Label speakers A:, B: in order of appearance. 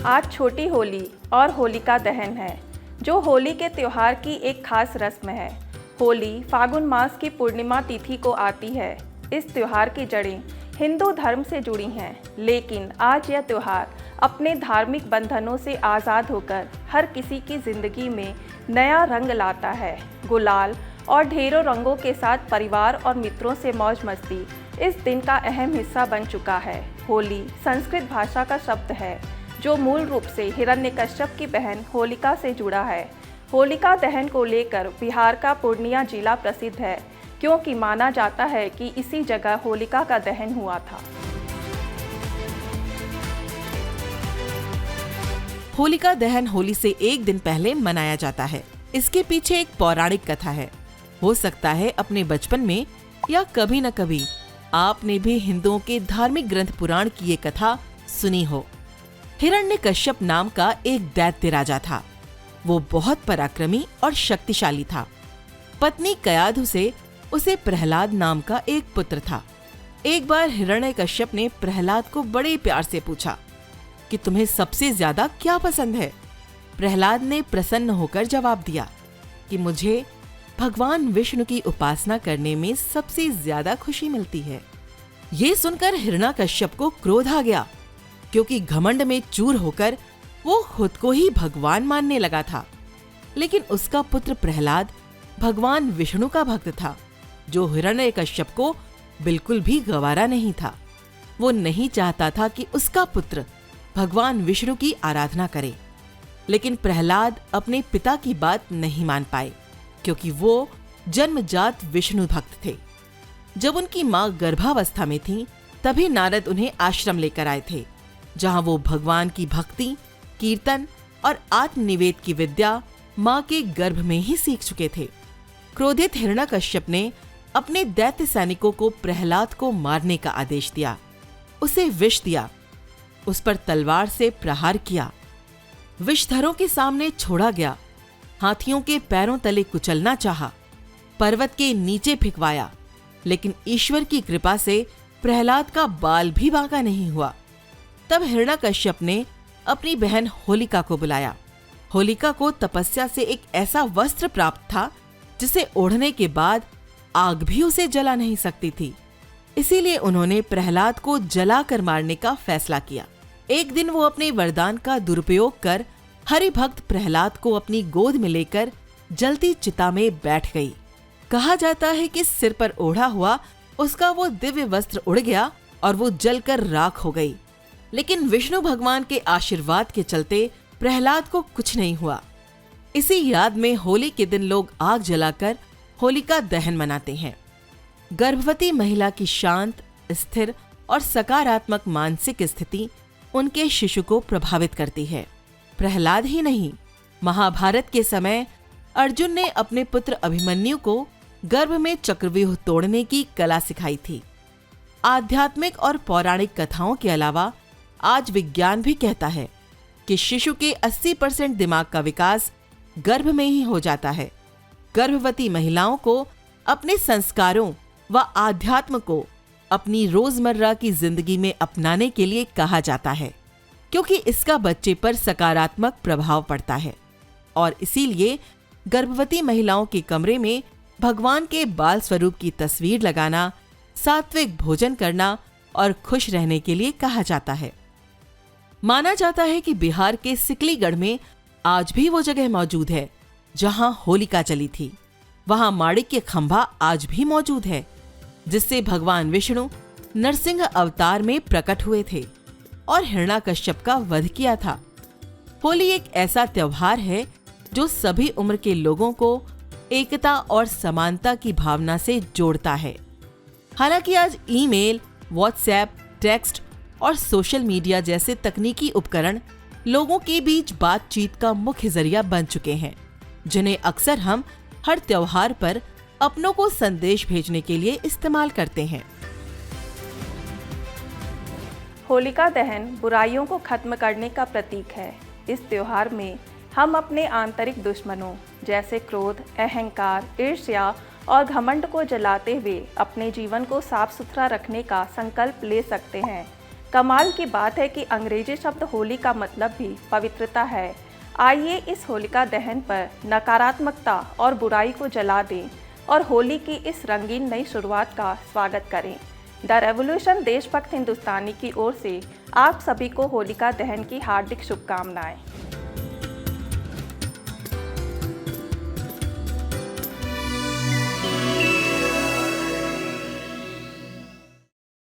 A: आज छोटी होली और होलिका दहन है, जो होली के त्योहार की एक खास रस्म है। होली फागुन मास की पूर्णिमा तिथि को आती है। इस त्योहार की जड़ें हिंदू धर्म से जुड़ी हैं, लेकिन आज यह त्योहार अपने धार्मिक बंधनों से आज़ाद होकर हर किसी की ज़िंदगी में नया रंग लाता है। गुलाल और ढेरों रंगों के साथ परिवार और मित्रों से मौज मस्ती इस दिन का अहम हिस्सा बन चुका है। होली संस्कृत भाषा का शब्द है, जो मूल रूप से हिरण्यकश्यप की बहन होलिका से जुड़ा है। होलिका दहन को लेकर बिहार का पूर्णिया जिला प्रसिद्ध है, क्योंकि माना जाता है कि इसी जगह होलिका का दहन हुआ था।
B: होलिका दहन होली से एक दिन पहले मनाया जाता है। इसके पीछे एक पौराणिक कथा है। हो सकता है अपने बचपन में या कभी न कभी आपने भी हिंदुओं के धार्मिक ग्रंथ पुराण की ये कथा सुनी हो। हिरण्यकश्यप नाम का एक दैत्य राजा था। वो बहुत पराक्रमी और शक्तिशाली था। पत्नी कयाधु से उसे प्रहलाद नाम का एक पुत्र था। एक बार हिरण्यकश्यप ने प्रहलाद को बड़े प्यार से पूछा कि तुम्हें सबसे ज्यादा क्या पसंद है। प्रहलाद ने प्रसन्न होकर जवाब दिया कि मुझे भगवान विष्णु की उपासना करने में सबसे ज्यादा खुशी मिलती है। ये सुनकर हिरण्यकश्यप को क्रोध आ गया, क्योंकि घमंड में चूर होकर वो खुद को ही भगवान मानने लगा था। लेकिन उसका पुत्र प्रहलाद भगवान विष्णु का भक्त था, जो हिरण्यकश्यप को बिल्कुल भी गवारा नहीं था। वो नहीं चाहता था कि उसका पुत्र भगवान विष्णु की आराधना करे। लेकिन प्रहलाद अपने पिता की बात नहीं मान पाए, क्योंकि वो जन्मजात विष्णु भक्त थे। जब उनकी मां गर्भावस्था में थी, तभी नारद उन्हें आश्रम लेकर आए थे, जहां वो भगवान की भक्ति, कीर्तन और आत्मनिवेद की विद्या मां के गर्भ में ही सीख चुके थे। क्रोधित हिरण्यकश्यप ने अपने दैत्य सैनिकों को प्रहलाद को मारने का आदेश दिया। उसे विष दिया, उस पर तलवार से प्रहार किया। विषधरों के सामने छोड़ा गया, हाथियों के पैरों तले कुचलना चाहा, पर्वत के नीचे फेंकवाया, लेकिन ईश्वर की कृपा से प्रहलाद का बाल भी बांका नहीं हुआ। तब हिरण्यकश्यप ने अपनी बहन होलिका को बुलाया। होलिका को तपस्या से एक ऐसा वस्त्र प्राप्त था, जिसे ओढ़ने के बाद आग भी उसे जला नहीं सकती थी। इसीलिए उन्होंने प्रहलाद को जलाकर मारने का फैसला किया। एक दिन वो अपने वरदान का दुरुपयोग कर हरि भक्त प्रहलाद को अपनी गोद में लेकर जलती चिता में बैठ गई। कहा जाता है कि सिर पर ओढ़ा हुआ उसका वो दिव्य वस्त्र उड़ गया और वो जलकर राख हो गई। लेकिन विष्णु भगवान के आशीर्वाद के चलते प्रहलाद को कुछ नहीं हुआ। इसी याद में होली के दिन लोग आग जलाकर होलिका दहन मनाते हैं। गर्भवती महिला की शांत, स्थिर और सकारात्मक मानसिक स्थिति उनके शिशु को प्रभावित करती है। प्रहलाद ही नहीं, महाभारत के समय अर्जुन ने अपने पुत्र अभिमन्यु को गर्भ में चक्रव्यूह तोड़ने की कला सिखाई थी। आध्यात्मिक और पौराणिक कथाओं के अलावा आज विज्ञान भी कहता है कि शिशु के 80% दिमाग का विकास गर्भ में ही हो जाता है। गर्भवती महिलाओं को अपने संस्कारों व आध्यात्म को अपनी रोजमर्रा की जिंदगी में अपनाने के लिए कहा जाता है, क्योंकि इसका बच्चे पर सकारात्मक प्रभाव पड़ता है। और इसीलिए गर्भवती महिलाओं के कमरे में भगवान के बाल स्वरूप की तस्वीर लगाना, सात्विक भोजन करना और खुश रहने के लिए कहा जाता है। माना जाता है कि बिहार के सिकलीगढ़ में आज भी वो जगह मौजूद है जहां होलिका चली थी। वहां माणिक्य खंभा आज भी मौजूद है, जिससे भगवान विष्णु नरसिंह अवतार में प्रकट हुए थे और हिरण्यकश्यप का वध किया था। होली एक ऐसा त्योहार है जो सभी उम्र के लोगों को एकता और समानता की भावना से जोड़ता है। हालांकि आज ईमेल, व्हाट्सएप, टेक्स्ट और सोशल मीडिया जैसे तकनीकी उपकरण लोगों के बीच बातचीत का मुख्य जरिया बन चुके हैं, जिन्हें अक्सर हम हर त्योहार पर अपनों को संदेश भेजने के लिए इस्तेमाल करते हैं।
A: होलिका दहन बुराइयों को खत्म करने का प्रतीक है। इस त्योहार में हम अपने आंतरिक दुश्मनों जैसे क्रोध, अहंकार, ईर्ष्या और घमंड को जलाते हुए अपने जीवन को साफ सुथरा रखने का संकल्प ले सकते हैं। कमाल की बात है कि अंग्रेजी शब्द होली का मतलब भी पवित्रता है। आइए इस होलिका दहन पर नकारात्मकता और बुराई को जला दें और होली की इस रंगीन नई शुरुआत का स्वागत करें। द रेवोल्यूशन देशभक्त हिंदुस्तानी की ओर से आप सभी को होलिका दहन की हार्दिक शुभकामनाएं।